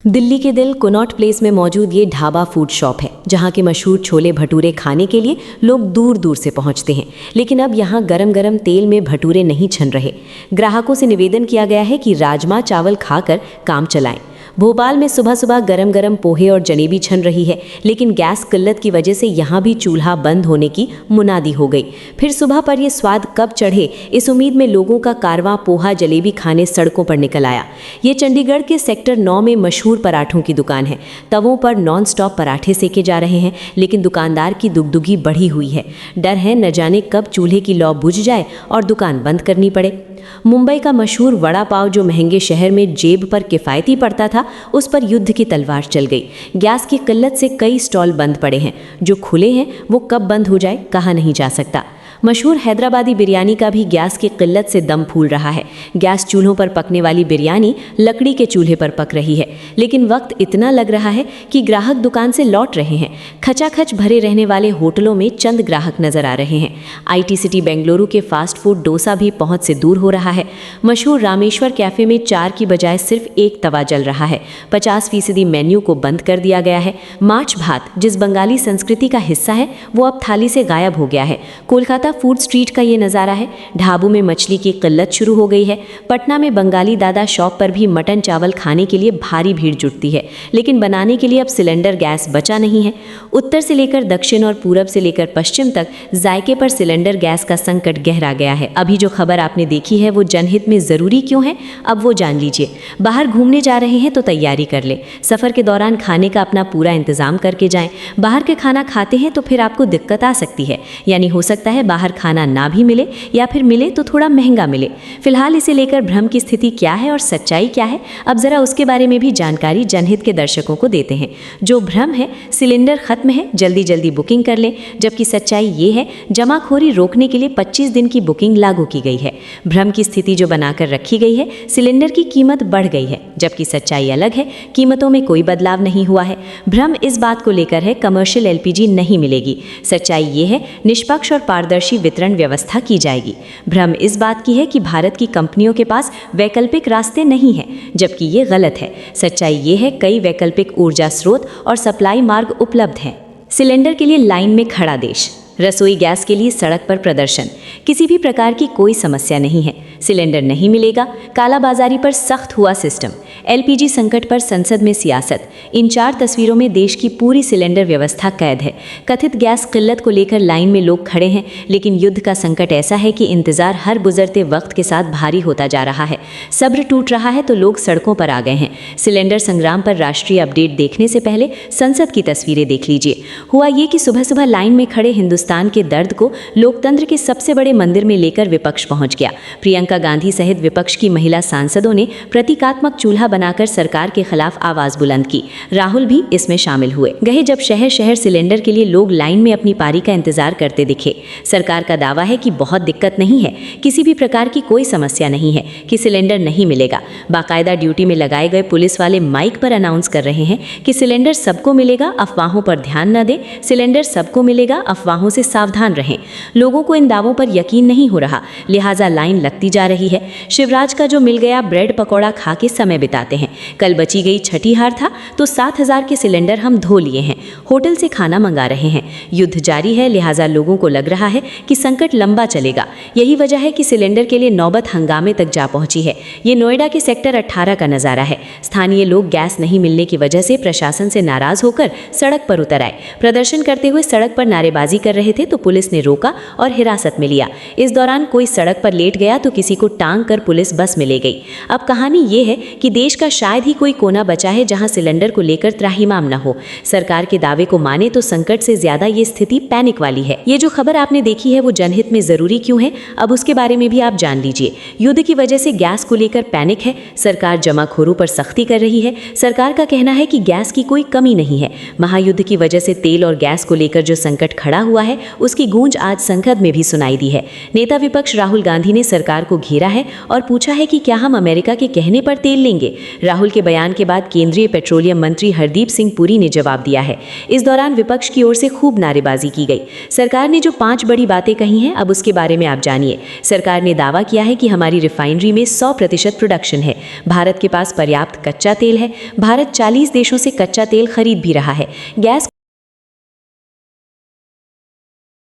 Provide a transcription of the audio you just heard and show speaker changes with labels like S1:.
S1: दिल्ली के दिल Connaught place में मौजूद ये ढाबा फूड शॉप है, जहाँ के मशहूर छोले भटूरे खाने के लिए लोग दूर दूर से पहुँचते हैं। लेकिन अब यहाँ गरम गरम तेल में भटूरे नहीं छन रहे। ग्राहकों से निवेदन किया गया है कि राजमा चावल खाकर काम चलाएं। भोपाल में सुबह सुबह गरम गरम पोहे और जलेबी छन रही है, लेकिन गैस किल्लत की वजह से यहाँ भी चूल्हा बंद होने की मुनादी हो गई। फिर सुबह पर ये स्वाद कब चढ़े, इस उम्मीद में लोगों का कारवां पोहा जलेबी खाने सड़कों पर निकल आया। ये चंडीगढ़ के सेक्टर 9 में मशहूर पराठों की दुकान है। तवों पर नॉन स्टॉप पराठे सेके जा रहे हैं, लेकिन दुकानदार की दुगदुगी बढ़ी हुई है। डर है न जाने कब चूल्हे की लौ बुझ जाए और दुकान बंद करनी पड़े। मुंबई का मशहूर वड़ा पाव, जो महंगे शहर में जेब पर किफ़ायती पड़ता था, उस पर युद्ध की तलवार चल गई। गैस की किल्लत से कई स्टॉल बंद पड़े हैं। जो खुले हैं वो कब बंद हो जाए कहा नहीं जा सकता। मशहूर हैदराबादी बिरयानी का भी गैस की किल्लत से दम फूल रहा है। गैस चूल्हों पर पकने वाली बिरयानी लकड़ी के चूल्हे पर पक रही है, लेकिन वक्त इतना लग रहा है कि ग्राहक दुकान से लौट रहे हैं। खचाखच भरे रहने वाले होटलों में चंद ग्राहक नजर आ रहे हैं। IT सिटी बेंगलुरु के फास्ट फूड डोसा भी पहुंच से दूर हो रहा है। मशहूर रामेश्वर कैफे में 4 की बजाय सिर्फ 1 तवा जल रहा है। 50% मेन्यू को बंद कर दिया गया है। माछ भात, जिस बंगाली संस्कृति का हिस्सा है, वो अब थाली से गायब हो गया है। कोलकाता फूड स्ट्रीट का ये नज़ारा है। ढाबों में मछली की किल्लत शुरू हो गई है। पटना में बंगाली दादा शॉप पर भी मटन चावल खाने के लिए भारी भीड़ जुटती है, लेकिन बनाने के लिए अब सिलेंडर गैस बचा नहीं है। उत्तर से लेकर दक्षिण और पूरब से लेकर पश्चिम तक जायके पर सिलेंडर गैस का संकट गहरा गया है। अभी जो खबर आपने देखी है वो जनहित में ज़रूरी क्यों है, अब वो जान लीजिए। बाहर घूमने जा रहे हैं तो तैयारी कर ले। सफ़र के दौरान खाने का अपना पूरा इंतज़ाम करके जाएं। बाहर के खाना खाते हैं तो फिर आपको दिक्कत आ सकती है, यानी हो सकता है बाहर खाना ना भी मिले, या फिर मिले तो थोड़ा महंगा मिले। फिलहाल इसे लेकर भ्रम की स्थिति क्या है और सच्चाई क्या है, अब जरा उसके बारे में भी जानकारी जनहित के दर्शकों को देते हैं। जो भ्रम है, सिलेंडर खत्म है, जल्दी जल्दी बुकिंग कर लें, जबकि सच्चाई ये है, जमाखोरी रोकने के लिए 25 दिन की बुकिंग लागू की गई है। भ्रम की स्थिति जो बनाकर रखी गई है, सिलेंडर की कीमत बढ़ गई है, जबकि सच्चाई अलग है, कीमतों में कोई बदलाव नहीं हुआ है। भ्रम इस बात को लेकर है, कमर्शियल LPG नहीं मिलेगी। सच्चाई ये है, निष्पक्ष और पारदर्शी वितरण व्यवस्था की जाएगी। भ्रम इस बात की है कि भारत की कंपनियों के पास वैकल्पिक रास्ते नहीं हैं, जबकि ये गलत है। सच्चाई ये है, कई वैकल्पिक ऊर्जा स्रोत और सप्लाई मार्ग उपलब्ध हैं। सिलेंडर के लिए लाइन में खड़ा देश, रसोई गैस के लिए सड़क पर प्रदर्शन, किसी भी प्रकार की कोई समस्या नहीं है। सिलेंडर नहीं मिलेगा, कालाबाजारी पर सख्त हुआ सिस्टम, LPG संकट पर संसद में सियासत। इन 4 तस्वीरों में देश की पूरी सिलेंडर व्यवस्था कैद है। कथित गैस किल्लत को लेकर लाइन में लोग खड़े हैं, लेकिन युद्ध का संकट ऐसा है कि इंतजार हर गुजरते वक्त के साथ भारी होता जा रहा है। सब्र टूट रहा है तो लोग सड़कों पर आ गए हैं। सिलेंडर संग्राम पर राष्ट्रीय अपडेट देखने से पहले संसद की तस्वीरें देख लीजिए। हुआ ये कि सुबह सुबह लाइन में खड़े हिंदुस्तान के दर्द को लोकतंत्र के सबसे बड़े मंदिर में लेकर विपक्ष पहुंच गया। प्रियंका गांधी सहित विपक्ष की महिला सांसदों ने प्रतीकात्मक चूल्हा बनाकर सरकार के खिलाफ आवाज बुलंद की। राहुल भी इसमें शामिल हुए। गए जब शहर शहर सिलेंडर के लिए लोग लाइन में अपनी पारी का इंतजार करते दिखे। सरकार का दावा है कि बहुत दिक्कत नहीं है, किसी भी प्रकार की कोई समस्या नहीं है कि सिलेंडर नहीं मिलेगा। बाकायदा ड्यूटी में लगाए गए पुलिस वाले माइक पर अनाउंस कर रहे हैं कि सिलेंडर सबको मिलेगा, अफवाहों पर ध्यान न दें। सिलेंडर सबको मिलेगा, अफवाहों से सावधान रहें। लोगों को इन दावों पर यकीन नहीं हो रहा, लिहाजा लाइन लगती जा रही है। शिवराज का जो मिल गया ब्रेड पकौड़ा खा के समय बिताते हैं। कल बची गई छठी हार था तो 7000 के सिलेंडर हम धो लिए हैं। होटल से खाना मंगा रहे हैं। युद्ध जारी है, लिहाजा लोगों को लग रहा है कि संकट लंबा चलेगा। यही वजह है कि सिलेंडर के लिए नौबत हंगामे तक जा पहुंची है। ये नोएडा के सेक्टर 18 का नजारा है। स्थानीय लोग गैस नहीं मिलने की वजह से प्रशासन से नाराज होकर सड़क पर उतर आए। प्रदर्शन करते हुए सड़क पर नारेबाजी कर रहे थे तो पुलिस ने रोका और हिरासत में लिया। इस दौरान कोई सड़क पर लेट गया तो किसी को टांग कर पुलिस बस में ले गई। अब कहानी ये है कि देश का शायद ही कोई कोना बचा है जहां सिलेंडर को लेकर त्राहिमाम न हो। सरकार के दावे को माने तो संकट से ज्यादा ये स्थिति पैनिक वाली है। ये जो खबर आपने देखी है वो जनहित में जरूरी क्यों है, अब उसके बारे में भी आप जान लीजिए। युद्ध की वजह से गैस को लेकर पैनिक है। सरकार जमाखोरों पर सख्ती कर रही है। सरकार का कहना है कि गैस की कोई कमी नहीं है। महायुद्ध की वजह से तेल और गैस को लेकर जो संकट खड़ा हुआ है उसकी गूंज आज संसद में भी सुनाई दी है। नेता विपक्ष राहुल गांधी ने सरकार को घेरा है और पूछा है कि क्या हम अमेरिका के कहने पर तेल लेंगे। राहुल के बयान के बाद केंद्रीय पेट्रोलियम मंत्री हरदीप सिंह पुरी ने जवाब दिया है। इस दौरान विपक्ष की ओर से खूब नारेबाजी की गई। सरकार ने जो 5 बड़ी बातें कही हैं, अब उसके बारे में आप जानिए। सरकार ने दावा किया है कि हमारी रिफाइनरी में 100% प्रोडक्शन है। भारत के पास पर्याप्त कच्चा तेल है। भारत 40 देशों से कच्चा तेल खरीद भी रहा है। गैस